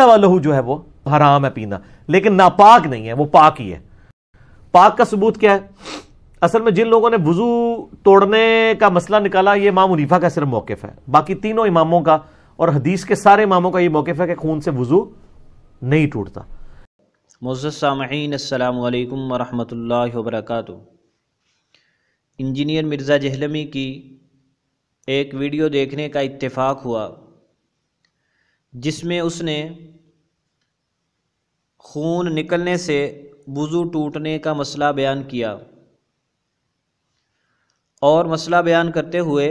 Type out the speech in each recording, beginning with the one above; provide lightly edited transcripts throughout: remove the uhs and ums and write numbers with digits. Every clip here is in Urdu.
بہتا ہوا لہو جو ہے وہ حرام ہے پینا، لیکن ناپاک نہیں ہے، وہ پاک ہی ہے۔ پاک کا ثبوت کیا ہے؟ اصل میں جن لوگوں نے وضو توڑنے کا مسئلہ نکالا یہ امام حنیفہ کا صرف موقف ہے، باقی تینوں اماموں کا اور حدیث کے سارے اماموں کا یہ موقف ہے کہ خون سے وضو نہیں ٹوٹتا۔ معزز سامعین، السلام علیکم ورحمۃ اللہ وبرکاتہ۔ انجینئر مرزا جہلمی کی ایک ویڈیو دیکھنے کا اتفاق ہوا جس میں اس نے خون نکلنے سے وضو ٹوٹنے کا مسئلہ بیان کیا، اور مسئلہ بیان کرتے ہوئے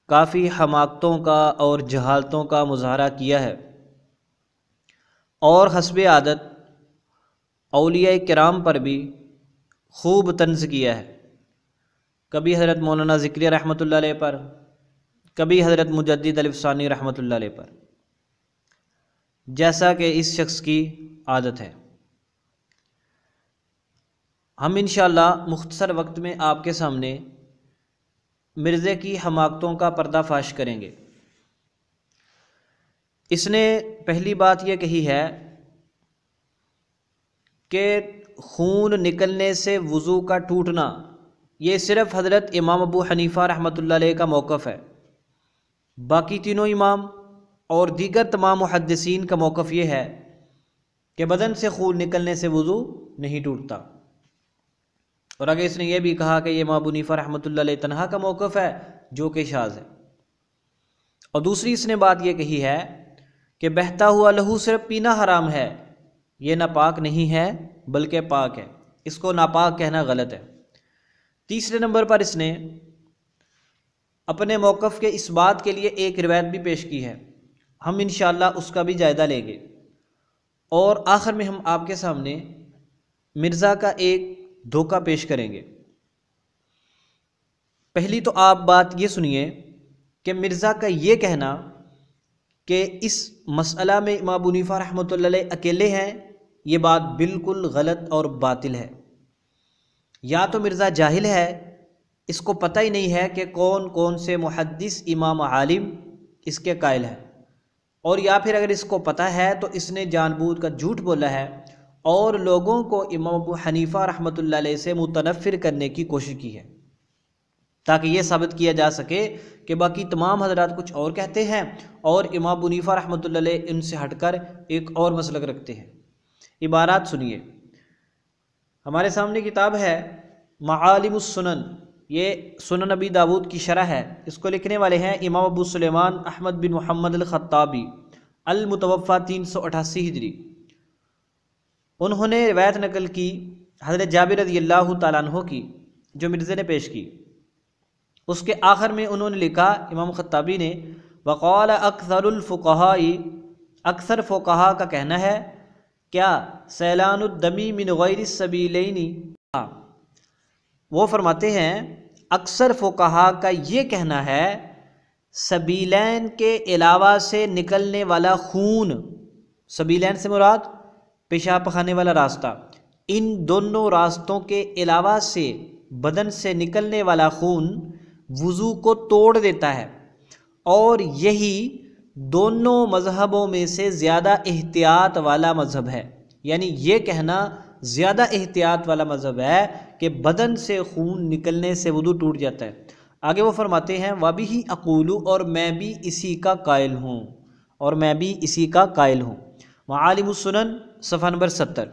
کافی حماقتوں کا اور جہالتوں کا مظاہرہ کیا ہے، اور حسب عادت اولیاء کرام پر بھی خوب طنز کیا ہے، کبھی حضرت مولانا ذکری رحمۃ اللہ علیہ پر، کبھی حضرت مجدد الفسانی رحمۃ اللہ علیہ پر، جیسا کہ اس شخص کی عادت ہے۔ ہم انشاءاللہ مختصر وقت میں آپ کے سامنے مرزے کی حماقتوں کا پردہ فاش کریں گے۔ اس نے پہلی بات یہ کہی ہے کہ خون نکلنے سے وضو کا ٹوٹنا یہ صرف حضرت امام ابو حنیفہ رحمۃ اللہ علیہ کا موقف ہے، باقی تینوں امام اور دیگر تمام محدثین کا موقف یہ ہے کہ بدن سے خون نکلنے سے وضو نہیں ٹوٹتا۔ اور آگے اس نے یہ بھی کہا کہ یہ امام ابو حنیفہ رحمۃ اللہ علیہ تنہا کا موقف ہے جو کہ شاذ ہے۔ اور دوسری اس نے بات یہ کہی ہے کہ بہتا ہوا لہو صرف پینا حرام ہے، یہ ناپاک نہیں ہے بلکہ پاک ہے، اس کو ناپاک کہنا غلط ہے۔ تیسرے نمبر پر اس نے اپنے موقف کے اس بات کے لیے ایک روایت بھی پیش کی ہے، ہم انشاءاللہ اس کا بھی جائزہ لیں گے، اور آخر میں ہم آپ کے سامنے مرزا کا ایک دھوکہ پیش کریں گے۔ پہلی تو آپ بات یہ سنیے کہ مرزا کا یہ کہنا کہ اس مسئلہ میں امام ابو حنیفہ رحمۃ اللہ علیہ اکیلے ہیں، یہ بات بالکل غلط اور باطل ہے۔ یا تو مرزا جاہل ہے، اس کو پتہ ہی نہیں ہے کہ کون کون سے محدث امام عالم اس کے قائل ہیں، اور یا پھر اگر اس کو پتہ ہے تو اس نے جان بوجھ کر جھوٹ بولا ہے اور لوگوں کو امام ابو حنیفہ رحمۃ اللہ علیہ سے متنفر کرنے کی کوشش کی ہے، تاکہ یہ ثابت کیا جا سکے کہ باقی تمام حضرات کچھ اور کہتے ہیں اور امام ابو حنیفہ رحمۃ اللہ علیہ ان سے ہٹ کر ایک اور مسلک رکھتے ہیں۔ عبارات سنیے، ہمارے سامنے کتاب ہے معالم السنن، یہ سنن نبی داود کی شرح ہے، اس کو لکھنے والے ہیں امام ابو سلیمان احمد بن محمد الخطابی، المتوفى 388 ہجری۔ انہوں نے روایت نقل کی حضرت جابر رضی اللہ تعالیٰ عنہ کی جو مرزا نے پیش کی، اس کے آخر میں انہوں نے لکھا امام خطابی نے وقال اکثر الفقہاء، اکثر فقہا کا کہنا ہے کیا سیلان الدمی من غیر السبیلین، وہ فرماتے ہیں اکثر فقہا کا یہ کہنا ہے سبیلین کے علاوہ سے نکلنے والا خون، سبیلین سے مراد پیشاب پخانے والا راستہ، ان دونوں راستوں کے علاوہ سے بدن سے نکلنے والا خون وضو کو توڑ دیتا ہے، اور یہی دونوں مذہبوں میں سے زیادہ احتیاط والا مذہب ہے، یعنی یہ کہنا زیادہ احتیاط والا مذہب ہے کہ بدن سے خون نکلنے سے وضو ٹوٹ جاتا ہے۔ آگے وہ فرماتے ہیں وَبِهِ أَقُولُ، اور میں بھی اسی کا قائل ہوں، اور میں بھی اسی کا قائل ہوں۔ معالم السنن صفحہ نمبر 70۔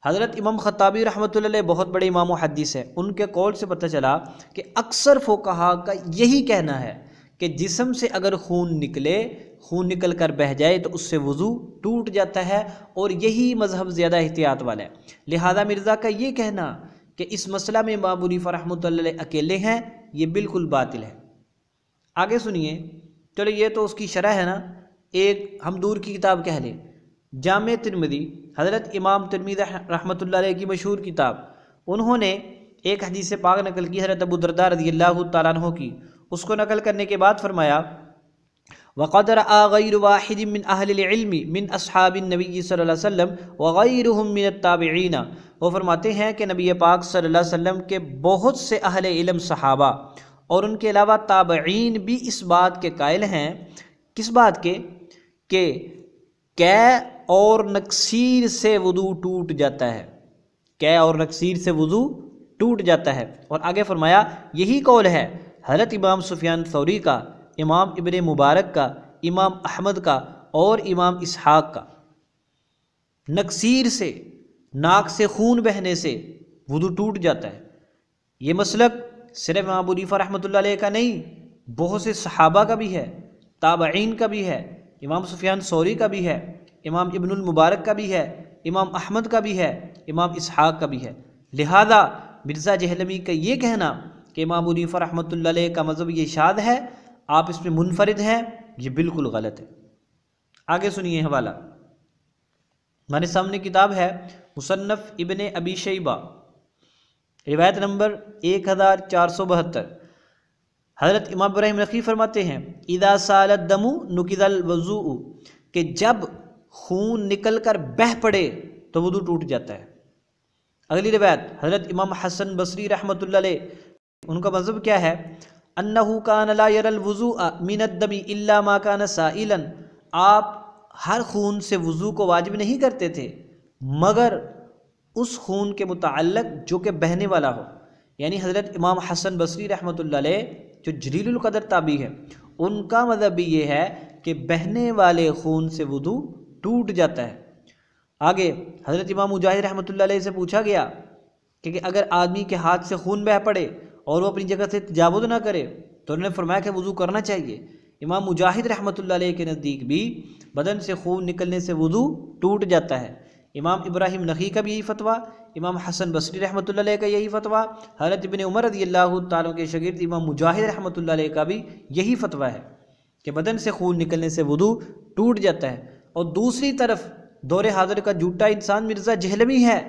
حضرت امام خطابی رحمۃ اللہ علیہ بہت بڑے امام محدث ہیں، ان کے قول سے پتہ چلا کہ اکثر فقہا کا یہی کہنا ہے کہ جسم سے اگر خون نکلے، خون نکل کر بہہ جائے تو اس سے وضو ٹوٹ جاتا ہے، اور یہی مذہب زیادہ احتیاط والا ہے۔ لہذا مرزا کا یہ کہنا کہ اس مسئلہ میں امام ابو حنیفہ رحمۃ اللہ علیہ اکیلے ہیں، یہ بالکل باطل ہے۔ آگے سنیے، چلو یہ تو اس کی شرح ہے نا، ایک ہم دور کی کتاب کہہ لیں، جامع ترمذی، حضرت امام ترمذی رحمۃ اللہ علیہ کی مشہور کتاب، انہوں نے ایک حدیث پاک نقل کی حضرت ابو درداء رضی اللہ تعالیٰ عنہ کی، اس کو نقل کرنے کے بعد فرمایا وَقَدْ رَأَى غَيْرُ وَاحِدٍ مِّنْ أَهْلِ الْعِلْمِ مِّنْ أَصْحَابِ النَّبِيِّ صلی اللہ علیہ وسلم وَغَيْرُهُم مِّنَ التَّابِعِينَ، وہ فرماتے ہیں کہ نبی پاک صلی اللہ علیہ وسلم کے بہت سے اہل علم صحابہ اور ان کے علاوہ تابعین بھی اس بات کے قائل ہیں، کس بات کے، کہ قے اور نکسیر سے وضو ٹوٹ جاتا ہے، قے اور نکسیر سے وضو ٹوٹ جاتا ہے۔ اور آگے فرمایا یہی قول ہے حضرت امام سفیان ثوری کا، امام ابن مبارک کا، امام احمد کا اور امام اسحاق کا۔ نکسیر سے، ناک سے خون بہنے سے وضو ٹوٹ جاتا ہے۔ یہ مسلک صرف امام ابو حنیفہ رحمۃ اللہ علیہ کا نہیں، بہت سے صحابہ کا بھی ہے، تابعین کا بھی ہے، امام سفیان ثوری کا بھی ہے، امام ابن المبارک کا بھی ہے، امام احمد کا بھی ہے، امام اسحاق کا بھی ہے۔ لہذا مرزا جہلمی کا یہ کہنا کہ امام ابو حنیفہ رحمۃ اللہ علیہ کا مذہب یہ شاذ ہے، آپ اس میں منفرد ہیں، یہ بالکل غلط ہے۔ آگے سنیے حوالہ، ہمارے سامنے کتاب ہے مصنف ابن ابی شیبہ، روایت نمبر 1472۔ حضرت امام ابراہیم نخعی فرماتے ہیں اذا سال الدم نقض الوضوء، کہ جب خون نکل کر بہہ پڑے تو وضو ٹوٹ جاتا ہے۔ اگلی روایت حضرت امام حسن بصری رحمۃ اللہ علیہ، ان کا مذہب کیا ہے؟ انہ کان لا یری الوضوء من الدم الا ما کان سائلا، آپ ہر خون سے وضو کو واجب نہیں کرتے تھے مگر اس خون کے متعلق جو کہ بہنے والا ہو۔ یعنی حضرت امام حسن بصری رحمۃ اللہ علیہ جو جلیل القدر تابعی ہے، ان کا مذہب بھی یہ ہے کہ بہنے والے خون سے وضو ٹوٹ جاتا ہے۔ آگے حضرت امام مجاہد رحمۃ اللہ علیہ سے پوچھا گیا کہ اگر آدمی کے ہاتھ سے خون بہہ پڑے اور وہ اپنی جگہ سے تجاوز نہ کرے تو انہوں نے فرمایا کہ وضو کرنا چاہیے۔ امام مجاہد رحمۃ اللہ علیہ کے نزدیک بھی بدن سے خون نکلنے سے وضو ٹوٹ جاتا ہے۔ امام ابراہیم نخعی کا بھی یہی فتویٰ، امام حسن بصری رحمۃ اللہ علیہ کا یہی فتویٰ، حضرت ابن عمر رضی اللہ تعالیٰ کے شاگرد امام مجاہد رحمۃ اللہ علیہ کا بھی یہی فتویٰ ہے کہ بدن سے خون نکلنے سے وضو ٹوٹ جاتا ہے۔ اور دوسری طرف دور حاضر کا جھوٹا انسان مرزا جہلمی ہے،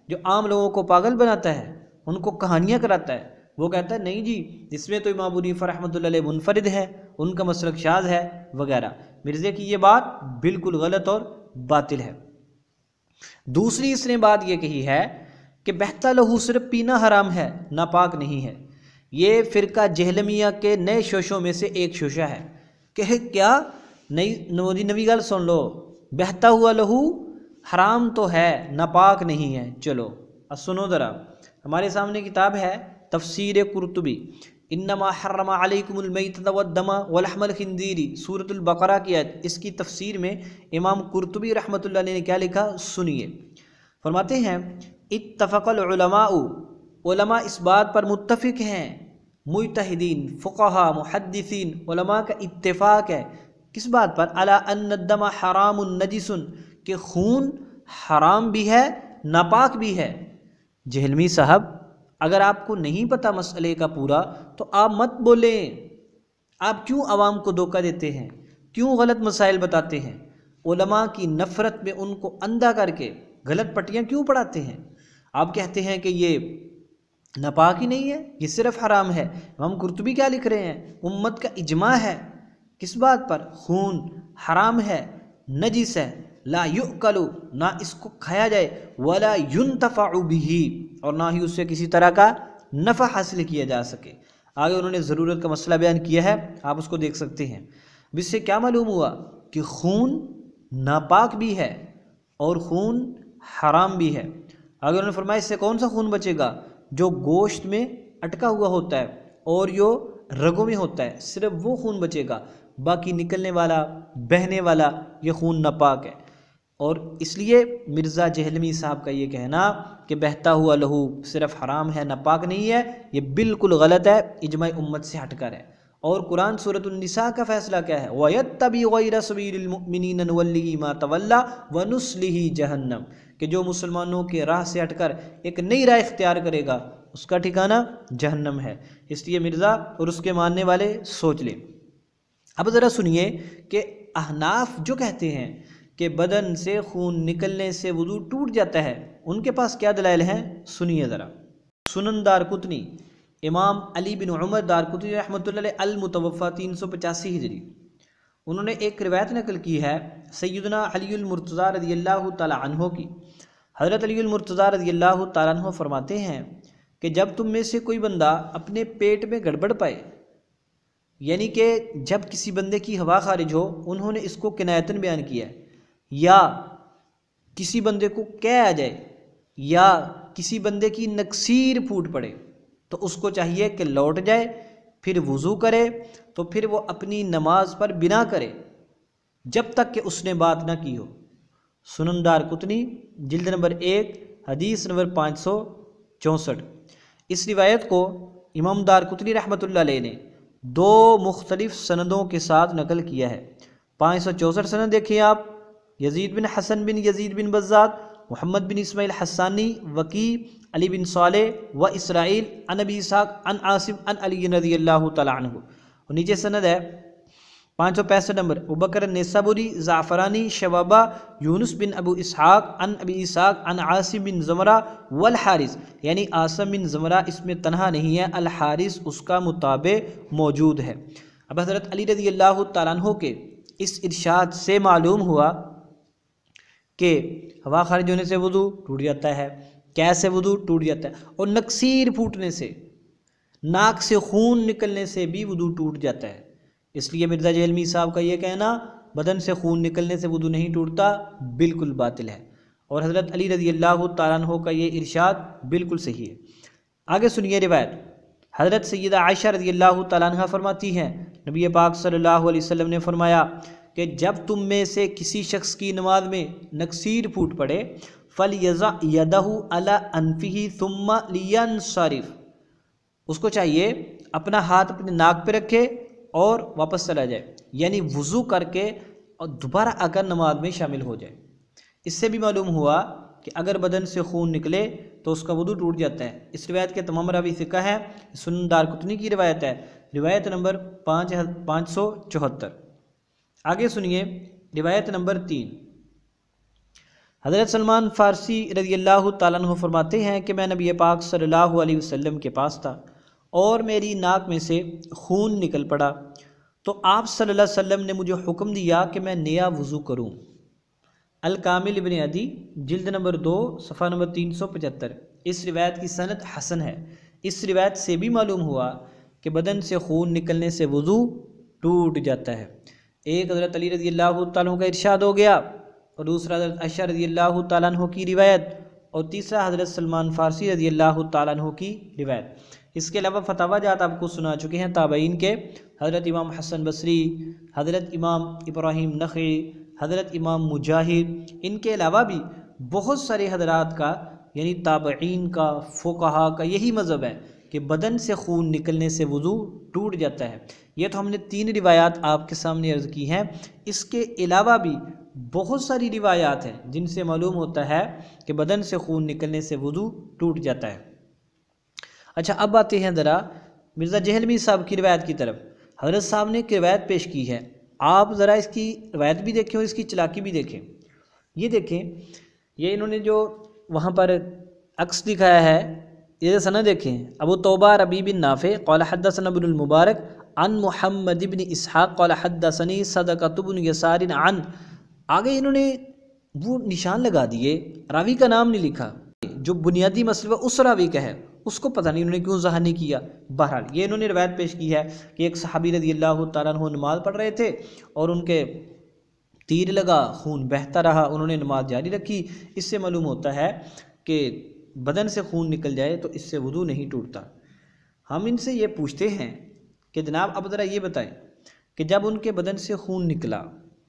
جو عام لوگوں کو پاگل بناتا ہے، ان کو کہانیاں کراتا ہے۔ وہ کہتا ہے نہیں جی اس میں تو امام ابو حنیفہ رحمۃ اللہ علیہ منفرد ہے، ان کا مسلک شاذ ہے وغیرہ۔ مرزے کی یہ بات بالکل غلط اور باطل ہے۔ دوسری اس نے بات یہ کہی ہے کہ بہتا لہو صرف پینا حرام ہے، ناپاک نہیں ہے۔ یہ فرقہ جہلمیہ کے نئے شوشوں میں سے ایک شوشہ ہے کہ کیا نئی گل سن لو، بہتا ہوا لہو حرام تو ہے، ناپاک نہیں ہے۔ چلو سنو ذرا، ہمارے سامنے کتاب ہے تفسیر قرطبی، انما حرم علیکم المیتۃ والدم ولحم الخنزیر، سورۃ البقرہ کی آیت، اس کی تفسیر میں امام قرطبی رحمۃ اللہ علیہ نے کیا لکھا سنیے۔ فرماتے ہیں اتفق العلماء، علماء اس بات پر متفق ہیں، مجتہدین فقہاء محدثین علماء کا اتفاق ہے کس بات پر؟ علی ان الدم حرام نجس، کہ خون حرام بھی ہے ناپاک بھی ہے۔ جہلمی صاحب اگر آپ کو نہیں پتہ مسئلے کا پورا تو آپ مت بولیں، آپ کیوں عوام کو دھوکہ دیتے ہیں، کیوں غلط مسائل بتاتے ہیں؟ علماء کی نفرت میں ان کو اندھا کر کے غلط پٹیاں کیوں پڑھاتے ہیں؟ آپ کہتے ہیں کہ یہ ناپاک ہی نہیں ہے، یہ صرف حرام ہے۔ امام قرطبی کیا لکھ رہے ہیں؟ امت کا اجماع ہے کس بات پر؟ خون حرام ہے، نجس ہے، لا یؤکل، نہ اس کو کھایا جائے، ولا ينتفع به، اور نہ ہی اس سے کسی طرح کا نفع حاصل کیا جا سکے۔ آگے انہوں نے ضرورت کا مسئلہ بیان کیا ہے، آپ اس کو دیکھ سکتے ہیں۔ اس سے کیا معلوم ہوا کہ خون ناپاک بھی ہے اور خون حرام بھی ہے۔ آگے انہوں نے فرمایا اس سے کون سا خون بچے گا؟ جو گوشت میں اٹکا ہوا ہوتا ہے اور جو رگوں میں ہوتا ہے، صرف وہ خون بچے گا، باقی نکلنے والا بہنے والا یہ خون ناپاک ہے۔ اور اس لیے مرزا جہلمی صاحب کا یہ کہنا کہ بہتا ہوا لہو صرف حرام ہے ناپاک نہیں ہے، یہ بالکل غلط ہے، اجماع امت سے ہٹ کر ہے۔ اور قرآن سورۃ النساء کا فیصلہ کیا ہے؟ وَيَتَّبِعْ غَيْرَ سَبِيلِ الْمُؤْمِنِينَ نُوَلِّهِ مَا تَوَلَّى وَنُصْلِهِ جَهَنَّمَ، کہ جو مسلمانوں کے راہ سے ہٹ کر ایک نئی راہ اختیار کرے گا اس کا ٹھکانہ جہنم ہے۔ اس لیے مرزا اور اس کے ماننے والے سوچ لیں۔ اب ذرا سنیے کہ احناف جو کہتے ہیں کہ بدن سے خون نکلنے سے وضو ٹوٹ جاتا ہے، ان کے پاس کیا دلائل ہیں؟ سنیے ذرا۔ سنن دارقطنی، امام علی بن عمر دارقطنی رحمۃ اللہ علیہ المتوفی 385 ہجری، انہوں نے ایک روایت نقل کی ہے سیدنا علی المرتضیٰ رضی اللہ تعالی عنہ کی۔ حضرت علی المرتضیٰ رضی اللہ تعالی عنہ فرماتے ہیں کہ جب تم میں سے کوئی بندہ اپنے پیٹ میں گڑبڑ پائے، یعنی کہ جب کسی بندے کی ہوا خارج ہو، انہوں نے اس کو کنایتاً بیان کیا ہے یا کسی بندے کو کہہ آ جائے یا کسی بندے کی نکسیر پھوٹ پڑے تو اس کو چاہیے کہ لوٹ جائے، پھر وضو کرے، تو پھر وہ اپنی نماز پر بنا کرے جب تک کہ اس نے بات نہ کی ہو۔ سنن دارقطنی جلد نمبر 1 حدیث نمبر 564۔ اس روایت کو امام دارقطنی رحمۃ اللہ علیہ نے 2 مختلف سندوں کے ساتھ نقل کیا ہے۔ 564 سند دیکھیں آپ، یزید بن حسن بن یزید بن بزاد، محمد بن اسماعیل حسانی، وکی، علی بن صالح و اسرائیل عن ابی اسحاق عن عاصم عن علی رضی اللہ تعالیٰ عنہ۔ اور نیچے سند ہے 565 نمبر، ابوبکر نیسابوری، زعفرانی، شوابہ، یونس بن ابو اسحاق عن ابی اسحاق عن عاصم بن زمرہ والحارث، یعنی عاصم بن زمرہ اس میں تنہا نہیں ہے، الحارث اس کا متابع موجود ہے۔ اب حضرت علی رضی اللہ تعالیٰ عنہ کے اس ارشاد سے معلوم ہوا کہ ہوا خارج ہونے سے وضو ٹوٹ جاتا ہے، کیسے وضو ٹوٹ جاتا ہے، اور نکسیر پھوٹنے سے، ناک سے خون نکلنے سے بھی وضو ٹوٹ جاتا ہے۔ اس لیے مرزا جہلمی صاحب کا یہ کہنا بدن سے خون نکلنے سے وضو نہیں ٹوٹتا بالکل باطل ہے، اور حضرت علی رضی اللہ تعالیٰ عنہ کا یہ ارشاد بالکل صحیح ہے۔ آگے سنیے روایت، حضرت سیدہ عائشہ رضی اللہ تعالیٰ عنہ فرماتی ہیں نبی پاک صلی اللہ علیہ وسلم نے فرمایا کہ جب تم میں سے کسی شخص کی نماز میں نکسیر پھوٹ پڑے فَلْيَضَعْ يَدَهُ عَلَىٰ أَنفِهِ ثُمَّ لِيَنْصَرِفْ، اس کو چاہیے اپنا ہاتھ اپنے ناک پہ رکھے اور واپس چلا جائے، یعنی وضو کر کے اور دوبارہ آ کر نماز میں شامل ہو جائے۔ اس سے بھی معلوم ہوا کہ اگر بدن سے خون نکلے تو اس کا وضو ٹوٹ جاتا ہے۔ اس روایت کے تمام راوی ثقہ ہیں، سنن دارقطنی کی روایت ہے، روایت نمبر 574۔ آگے سنیے روایت نمبر 3۔ حضرت سلمان فارسی رضی اللہ تعالیٰ عنہ فرماتے ہیں کہ میں نبی پاک صلی اللہ علیہ وسلم کے پاس تھا اور میری ناک میں سے خون نکل پڑا، تو آپ صلی اللہ علیہ وسلم نے مجھے حکم دیا کہ میں نیا وضو کروں۔ الکامل ابن عدی جلد نمبر 2 صفحہ نمبر 375۔ اس روایت کی سند حسن ہے۔ اس روایت سے بھی معلوم ہوا کہ بدن سے خون نکلنے سے وضو ٹوٹ جاتا ہے۔ ایک حضرت علی رضی اللہ تعالیٰ عنہ کا ارشاد ہو گیا، اور دوسرا حضرت عائشہ رضی اللہ تعالیٰ عنہ کی روایت، اور تیسرا حضرت سلمان فارسی رضی اللہ تعالیٰ عنہ کی روایت۔ اس کے علاوہ فتاوی جات آپ کو سنا چکے ہیں تابعین کے، حضرت امام حسن بصری، حضرت امام ابراہیم نخعی، حضرت امام مجاہد، ان کے علاوہ بھی بہت سارے حضرات کا، یعنی تابعین کا، فقہا کا یہی مذہب ہے کہ بدن سے خون نکلنے سے وضو ٹوٹ جاتا ہے۔ یہ تو ہم نے 3 روایات آپ کے سامنے عرض کی ہیں، اس کے علاوہ بھی بہت ساری روایات ہیں جن سے معلوم ہوتا ہے کہ بدن سے خون نکلنے سے وضو ٹوٹ جاتا ہے۔ اچھا، اب آتے ہیں ذرا مرزا جہلمی صاحب کی روایت کی طرف۔ حضرت صاحب نے ایک روایت پیش کی ہے، آپ ذرا اس کی روایت بھی دیکھیں اور اس کی چلاکی بھی دیکھیں۔ یہ دیکھیں، یہ انہوں نے جو وہاں پر عکس دکھایا ہے، یہ سند دیکھیں، ابو توبہ ربیع بن نافع قال حدثنا ابن المبارک عن محمد بن اسحاق قال حدثنی صدقۃ بن یسار عن، آگے انہوں نے وہ نشان لگا دیے، راوی کا نام نہیں لکھا، جو بنیادی مسئلہ اس راوی کا ہے اس کو پتہ نہیں انہوں نے کیوں ظاہر نہیں کیا۔ بہرحال یہ انہوں نے روایت پیش کی ہے کہ ایک صحابی رضی اللہ تعالیٰ عنہ نماز پڑھ رہے تھے اور ان کے تیر لگا، خون بہتا رہا، انہوں نے نماز جاری رکھی۔ اس سے معلوم ہوتا ہے کہ بدن سے خون نکل جائے تو اس سے وضو نہیں ٹوٹتا۔ ہم ان سے یہ پوچھتے ہیں کہ جناب اب ذرا یہ بتائیں کہ جب ان کے بدن سے خون نکلا،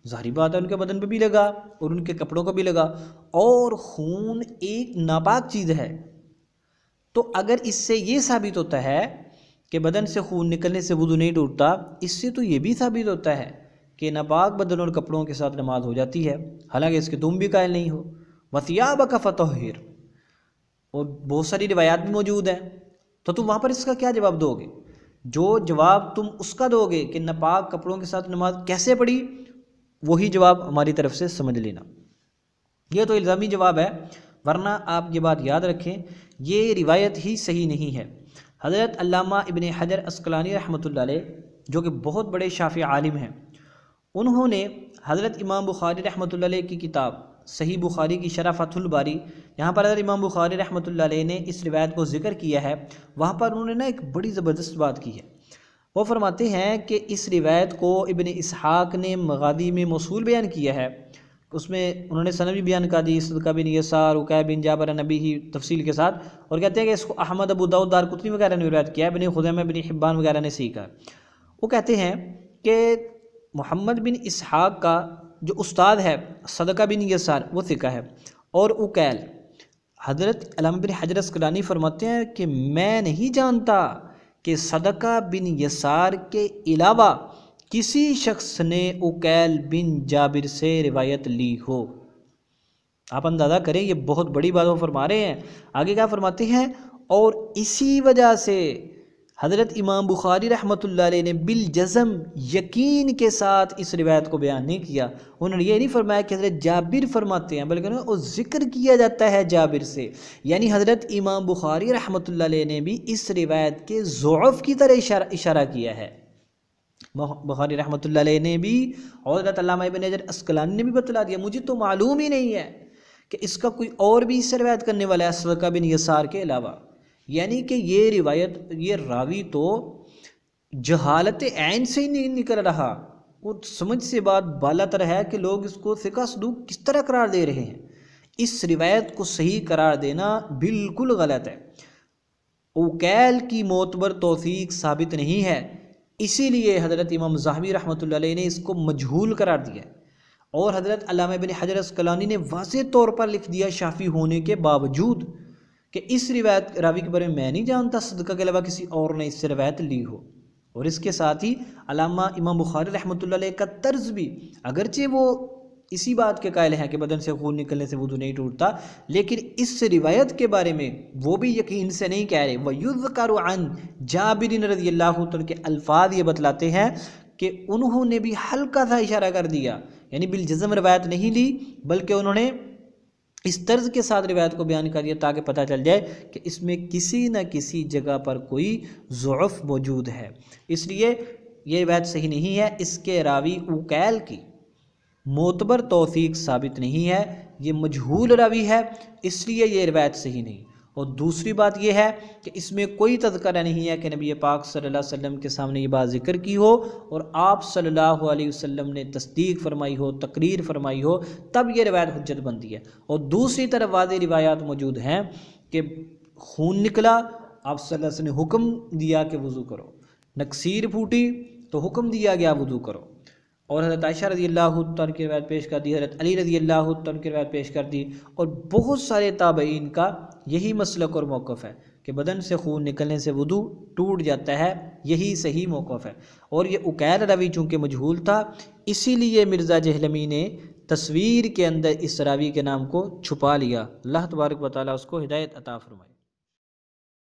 ظاہری بات ہے ان کے بدن پہ بھی لگا اور ان کے کپڑوں کو بھی لگا، اور خون ایک ناپاک چیز ہے، تو اگر اس سے یہ ثابت ہوتا ہے کہ بدن سے خون نکلنے سے وضو نہیں ٹوٹتا، اس سے تو یہ بھی ثابت ہوتا ہے کہ ناپاک بدن اور کپڑوں کے ساتھ نماز ہو جاتی ہے، حالانکہ اس کے تم بھی قائل نہیں ہو۔ وَثِيَابَكَ فَطَهِّرْ، اور بہت ساری روایات بھی موجود ہیں، تو تم وہاں پر اس کا کیا جواب دو گے؟ جو جواب تم اس کا دو گے کہ ناپاک کپڑوں کے ساتھ نماز کیسے پڑھی، وہی جواب ہماری طرف سے سمجھ لینا۔ یہ تو الزامی جواب ہے، ورنہ آپ یہ بات یاد رکھیں یہ روایت ہی صحیح نہیں ہے۔ حضرت علامہ ابن حجر عسقلانی رحمۃ اللہ علیہ، جو کہ بہت بڑے شافعی عالم ہیں، انہوں نے حضرت امام بخاری رحمۃ اللہ علیہ کی کتاب صحیح بخاری کی شرح فتح الباری، یہاں پر حضرت امام بخاری رحمۃ اللہ علیہ نے اس روایت کو ذکر کیا ہے، وہاں پر انہوں نے ایک بڑی زبردست بات کی ہے۔ وہ فرماتے ہیں کہ اس روایت کو ابن اسحاق نے مغازی میں موصول بیان کیا ہے اس میں انہوں نے سند بھی بیان کر دی، صدقہ بن یسار، عقیل بن جابر نبی ہی تفصیل کے ساتھ، اور کہتے ہیں کہ اس کو احمد، ابو داؤد، دارقطنی وغیرہ نے روایت کیا ہے، ابن خزیمہ، ابن حبان وغیرہ نے سیکھا۔ وہ کہتے ہیں کہ محمد بن اسحاق کا جو استاد ہے صدقہ بن یسار وہ ثقہ ہے، اور عقیل، حضرت علامہ بن حجر اسقلانی فرماتے ہیں کہ میں نہیں جانتا کہ صدقہ بن یسار کے علاوہ کسی شخص نے عقیل بن جابر سے روایت لی ہو۔ آپ اندازہ کریں یہ بہت بڑی بات وہ فرما رہے ہیں۔ آگے کیا فرماتے ہیں، اور اسی وجہ سے حضرت امام بخاری رحمۃ اللہ علیہ نے بالجزم یقین کے ساتھ اس روایت کو بیان نہیں کیا۔ انہوں نے یہ نہیں فرمایا کہ حضرت جابر فرماتے ہیں، بلکہ وہ ذکر کیا جاتا ہے جابر سے، یعنی حضرت امام بخاری رحمۃ اللہ علیہ نے بھی اس روایت کے ضعف کی طرح اشارہ کیا ہے۔ بخاری رحمۃ اللہ علیہ نے بھی اور حضرت علامہ ابن حجر اسقلانی نے بھی بتلا دیا، مجھے تو معلوم ہی نہیں ہے کہ اس کا کوئی اور بھی اس سے روایت کرنے والا ہے صدقہ بن یسار کے علاوہ، یعنی کہ یہ روایت، یہ راوی تو جہالت عین سے ہی نہیں نکل رہا، وہ سمجھ سے بات بالا تر ہے کہ لوگ اس کو ثقہ صدوق کس طرح قرار دے رہے ہیں۔ اس روایت کو صحیح قرار دینا بالکل غلط ہے۔ عقیل کی معتبر توثیق ثابت نہیں ہے، اسی لیے حضرت امام ذہبی رحمۃ اللہ علیہ نے اس کو مجہول قرار دیا ہے، اور حضرت علامہ ابن حجر اسقلانی نے واضح طور پر لکھ دیا شافعی ہونے کے باوجود کہ اس روایت راوی کے بارے میں نہیں جانتا صدقہ کے علاوہ کسی اور نے اس سے روایت لی ہو۔ اور اس کے ساتھ ہی علامہ امام بخاری رحمۃ اللہ علیہ کا طرز بھی، اگرچہ وہ اسی بات کے قائل ہیں کہ بدن سے خون نکلنے سے وضو نہیں ٹوٹتا، لیکن اس روایت کے بارے میں وہ بھی یقین سے نہیں کہہ رہے۔ وَيُذْكَرُ عَنْ جابر رضی اللہ عنہ کے الفاظ یہ بتلاتے ہیں کہ انہوں نے بھی ہلکا سا اشارہ کر دیا، یعنی بالجزم روایت نہیں لی، بلکہ انہوں نے اس طرز کے ساتھ روایت کو بیان کر دیا تاکہ پتہ چل جائے کہ اس میں کسی نہ کسی جگہ پر کوئی ضعف موجود ہے۔ اس لیے یہ روایت صحیح نہیں ہے، اس کے راوی عقیل کی معتبر توثیق ثابت نہیں ہے، یہ مجہول راوی ہے، اس لیے یہ روایت صحیح نہیں۔ اور دوسری بات یہ ہے کہ اس میں کوئی تذکرہ نہیں ہے کہ نبی پاک صلی اللہ علیہ وسلم کے سامنے یہ بات ذکر کی ہو اور آپ صلی اللہ علیہ وسلم نے تصدیق فرمائی ہو، تقریر فرمائی ہو، تب یہ روایت حجت بنتی ہے۔ اور دوسری طرف واضح روایات موجود ہیں کہ خون نکلا، آپ صلی اللہ علیہ وسلم نے حکم دیا کہ وضو کرو، نکسیر پھوٹی تو حکم دیا گیا وضو کرو، اور حضرت عائشہ رضی اللہ عنہ کی روایت پیش کر دی، حضرت علی رضی اللہ عنہ کی روایت پیش کر دی، اور بہت سارے تابعین کا یہی مسلک اور موقف ہے کہ بدن سے خون نکلنے سے وضو ٹوٹ جاتا ہے، یہی صحیح موقف ہے۔ اور یہ عقیل راوی چونکہ مجہول تھا، اسی لیے مرزا جہلمی نے تصویر کے اندر اس راوی کے نام کو چھپا لیا۔ اللہ تبارک و تعالیٰ اس کو ہدایت عطا فرمائے۔